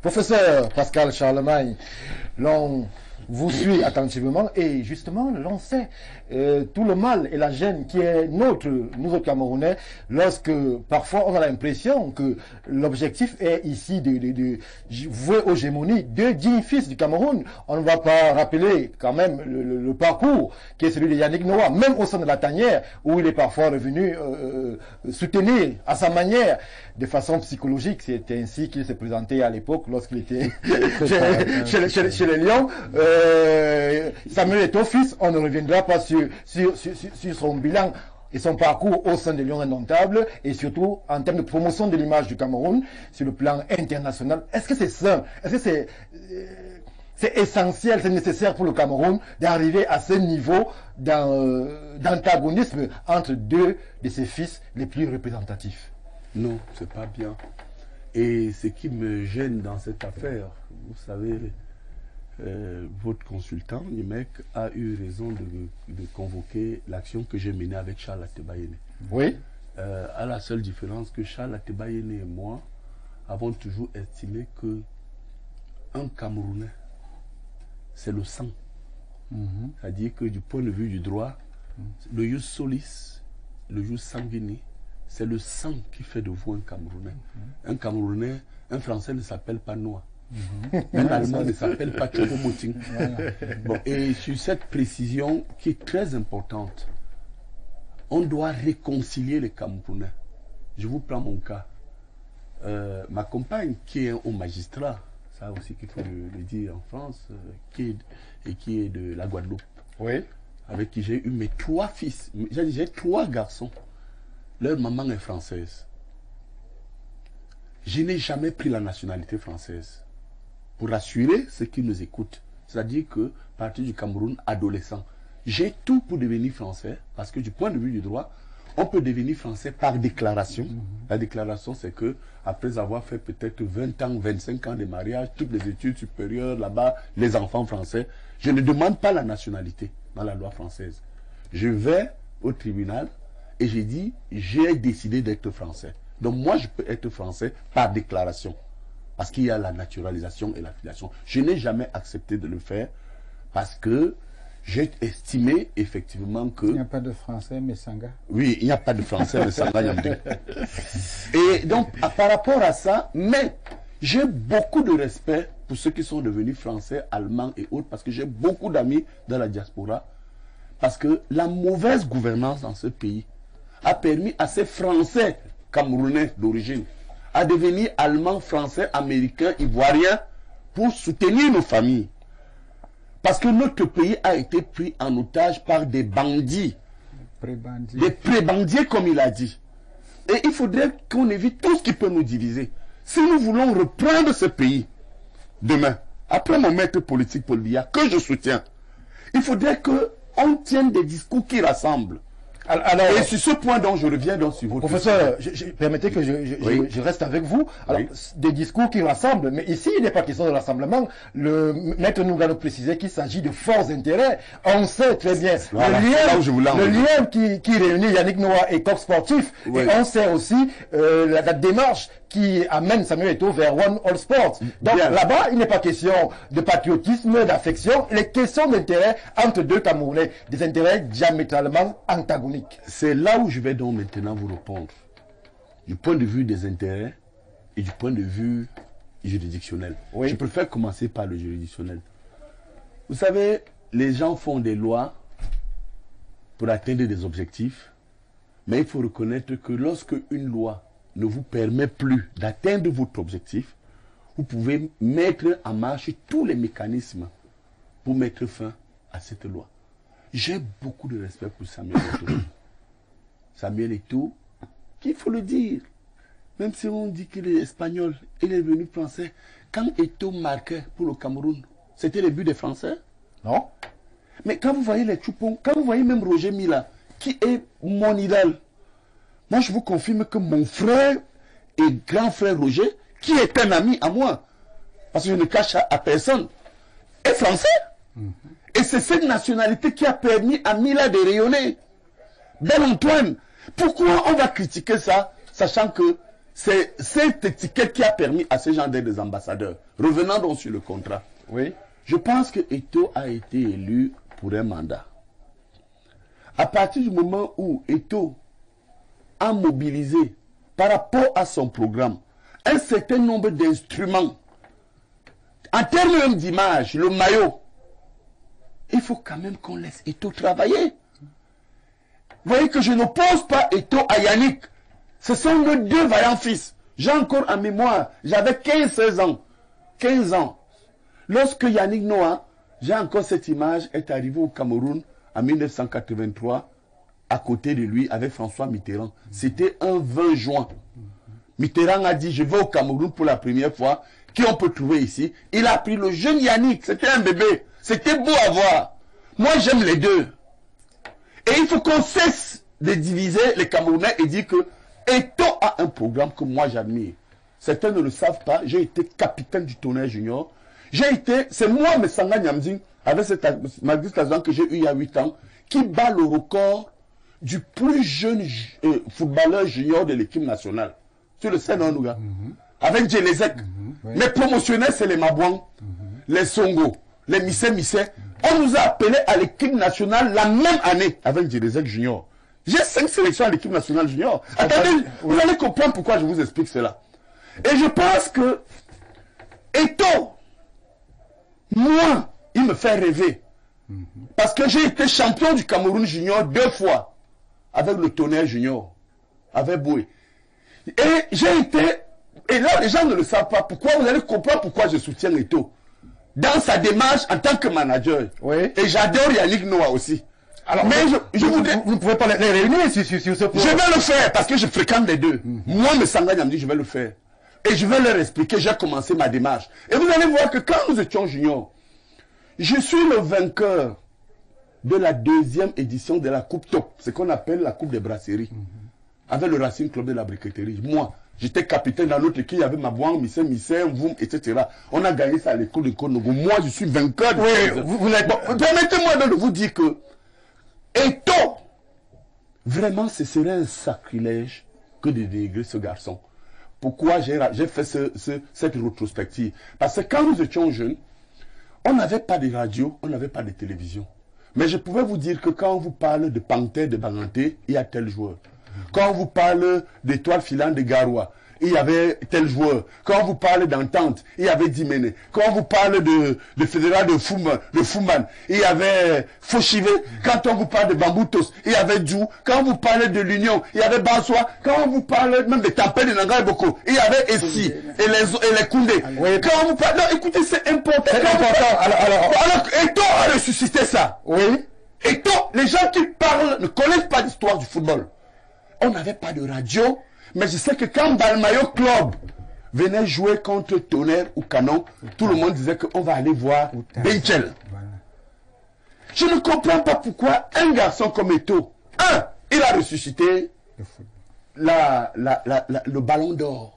Professeur Pascal Charlemagne, l'on vous suit attentivement et justement l'on sait tout le mal et la gêne qui est nôtre, nous autres Camerounais, lorsque parfois on a l'impression que l'objectif est ici de vouer aux gémonies deux dignes fils du Cameroun. On ne va pas rappeler quand même le parcours qui est celui de Yannick Noah, même au sein de la tanière où il est parfois revenu soutenir à sa manière, de façon psychologique. C'était ainsi qu'il s'est présenté à l'époque lorsqu'il était chez les Lions. Samuel Eto'o fils, on ne reviendra pas sur son bilan et son parcours au sein des Lions indomptables et surtout en termes de promotion de l'image du Cameroun sur le plan international. Est-ce que c'est ça? Est-ce que c'est essentiel, c'est nécessaire pour le Cameroun d'arriver à ce niveau d'antagonisme entre deux de ses fils les plus représentatifs? Non, c'est pas bien. Et ce qui me gêne dans cette affaire, vous savez, votre consultant, Nimek, a eu raison de convoquer l'action que j'ai menée avec Charles Atebayene. Oui. À la seule différence que Charles Atebayene et moi avons toujours estimé que un Camerounais, c'est le sang. C'est-à-dire que du point de vue du droit, le jus solis, le jus sanguinis, c'est le sang qui fait de vous un Camerounais. Un Camerounais, un Français ne s'appelle pas Noah. Un Allemand ne s'appelle pas Choupo-Moting. Bon, et sur cette précision qui est très importante, on doit réconcilier les Camerounais. Je vous prends mon cas. Ma compagne, qui est au magistrat, ça aussi qu'il faut le dire en France, qui est de la Guadeloupe, oui, avec qui j'ai eu mes 3 fils. J'ai 3 garçons. Leur maman est française. Je n'ai jamais pris la nationalité française. Pour rassurer ceux qui nous écoutent, c'est-à-dire que, à partir du Cameroun, adolescent, j'ai tout pour devenir français, parce que du point de vue du droit, on peut devenir français par déclaration. La déclaration, c'est que, après avoir fait peut-être 20 ans, 25 ans de mariage, toutes les études supérieures, là-bas, les enfants français, je ne demande pas la nationalité dans la loi française. Je vais au tribunal et j'ai dit, j'ai décidé d'être français. Donc moi, je peux être français par déclaration. Parce qu'il y a la naturalisation et la filiation. Je n'ai jamais accepté de le faire parce que j'ai estimé effectivement que... Il n'y a pas de français, mais Sanga. Oui, il n'y a pas de français, mais Sanga Yamdé. Et donc, par rapport à ça, mais j'ai beaucoup de respect pour ceux qui sont devenus français, allemands et autres, parce que j'ai beaucoup d'amis dans la diaspora. Parce que la mauvaise gouvernance dans ce pays a permis à ces Français camerounais d'origine à devenir allemands, français, américains, ivoiriens pour soutenir nos familles. Parce que notre pays a été pris en otage par des bandits. Des pré-bandiers, comme il a dit. Et il faudrait qu'on évite tout ce qui peut nous diviser. Si nous voulons reprendre ce pays demain, après mon maître politique Paul Biya, que je soutiens, il faudrait qu'on tienne des discours qui rassemblent. Alors, et sur ce point dont je reviens donc sur votre... Professeur, permettez que je reste avec vous. Alors, des discours qui rassemblent, mais ici, il n'est pas question de rassemblement. Le maître nous a précisé qu'il s'agit de forts intérêts. On sait très bien le lien qui réunit Yannick Noah et Coq Sportif. Oui. Et on sait aussi la démarche qui amène Samuel Eto'o vers One All Sports. Donc là-bas, il n'est pas question de patriotisme, d'affection. Il est question d'intérêt entre deux Camerounais, des intérêts diamétralement antagoniques. C'est là où je vais donc maintenant vous répondre. Du point de vue des intérêts et du point de vue juridictionnel. Oui. Je préfère commencer par le juridictionnel. Vous savez, les gens font des lois pour atteindre des objectifs, mais il faut reconnaître que lorsque une loi ne vous permet plus d'atteindre votre objectif, vous pouvez mettre en marche tous les mécanismes pour mettre fin à cette loi. J'ai beaucoup de respect pour Samuel Eto'o. Samuel Eto'o, qu'il faut le dire, même si on dit qu'il est espagnol, il est devenu français. Quand Eto'o marquait pour le Cameroun, c'était le but des Français? Non. Mais quand vous voyez les Choupons, quand vous voyez même Roger Mila, qui est mon idole, moi je vous confirme que mon frère et grand frère Roger, qui est un ami à moi, parce que je ne cache à personne, est français. Et c'est cette nationalité qui a permis à Mila de rayonner. Bel Antoine, pourquoi on va critiquer ça, sachant que c'est cette étiquette qui a permis à ces gens d'être des ambassadeurs. Revenons donc sur le contrat. Oui. Je pense que Eto'o a été élu pour un mandat. À partir du moment où Eto'o a mobilisé, par rapport à son programme, un certain nombre d'instruments, en termes même d'image, le maillot, il faut quand même qu'on laisse Eto'o travailler. Vous voyez que je n'oppose pas Eto'o à Yannick. Ce sont nos deux vaillants fils. J'ai encore en mémoire, j'avais 15-16 ans. 15 ans. Lorsque Yannick Noah, j'ai encore cette image, est arrivé au Cameroun en 1983, à côté de lui, avec François Mitterrand. C'était un 20 juin. Mitterrand a dit, je vais au Cameroun pour la première fois. Qui on peut trouver ici? Il a pris le jeune Yannick. C'était un bébé. C'était beau à voir. Moi, j'aime les deux. Et il faut qu'on cesse de diviser les Camerounais et dire que Eto'o a un programme que moi j'admire. Certains ne le savent pas. J'ai été capitaine du Tonnerre Junior. J'ai été, c'est moi, Messanga Nyamzing, avec cette magistration que j'ai eu il y a 8 ans, qui bat le record du plus jeune footballeur junior de l'équipe nationale. Sur le Sénonouga. Avec Djelezek. Oui. Mes promotionnels, c'est les Mabouang, les Songo, les Missé. On nous a appelés à l'équipe nationale la même année avec Djelezek Junior. J'ai 5 sélections à l'équipe nationale junior. Attendez, vous allez comprendre pourquoi je vous explique cela. Et je pense que Eto'o, moi, il me fait rêver. Parce que j'ai été champion du Cameroun junior 2 fois avec le Tonnerre junior, avec Boué. Et j'ai été, et là les gens ne le savent pas, pourquoi vous allez comprendre pourquoi je soutiens Eto'o. Dans sa démarche en tant que manager. Oui. Et j'adore Yannick Noah aussi. Alors, mais vous ne pouvez pas les réunir sur ce point. Je vais le faire parce que je fréquente les deux. Moi, Messanga Nyamdi, je vais le faire. Et je vais leur expliquer, j'ai commencé ma démarche. Et vous allez voir que quand nous étions juniors, je suis le vainqueur de la 2e édition de la Coupe Top, ce qu'on appelle la Coupe des Brasseries, avec le Racing Club de la Briqueterie. Moi, j'étais capitaine dans l'autre équipe, il y avait Mabouang, Missé, Voum, etc. On a gagné ça à l'école de Konogo. Moi, je suis vainqueur. Permettez-moi de vous dire que Eto'o, vraiment, ce serait un sacrilège que de dénigrer ce garçon. Pourquoi j'ai fait cette rétrospective? Parce que quand nous étions jeunes, on n'avait pas de radio, on n'avait pas de télévision. Mais je pouvais vous dire que quand on vous parle de Panthère de Banganté, il y a tel joueur. Quand on vous parle d'étoile filante de Garoua, il y avait tel joueur. Quand on vous parle d'entente, il y avait Dimene. Quand on vous parle de fédéral de Fouman, il y avait Fauchivé. Quand on vous parle de Bamboutos, il y avait Djou. Quand on vous parle de l'Union, il y avait Bansoa. Quand on vous parle même de Tampé de Nanga et Boko, il y avait Essi et les Koundé. Oui. Quand on vous parle... Non, écoutez, c'est important. C'est important. Alors, Eto'o a ressuscité ça. Oui. Eto'o, les gens qui parlent ne connaissent pas l'histoire du football. On n'avait pas de radio. Mais je sais que quand Balmayo Club venait jouer contre Tonnerre ou Canon, tout le monde disait qu'on va aller voir Benchel. Je ne comprends pas pourquoi un garçon comme Eto'o, il a ressuscité le ballon d'or.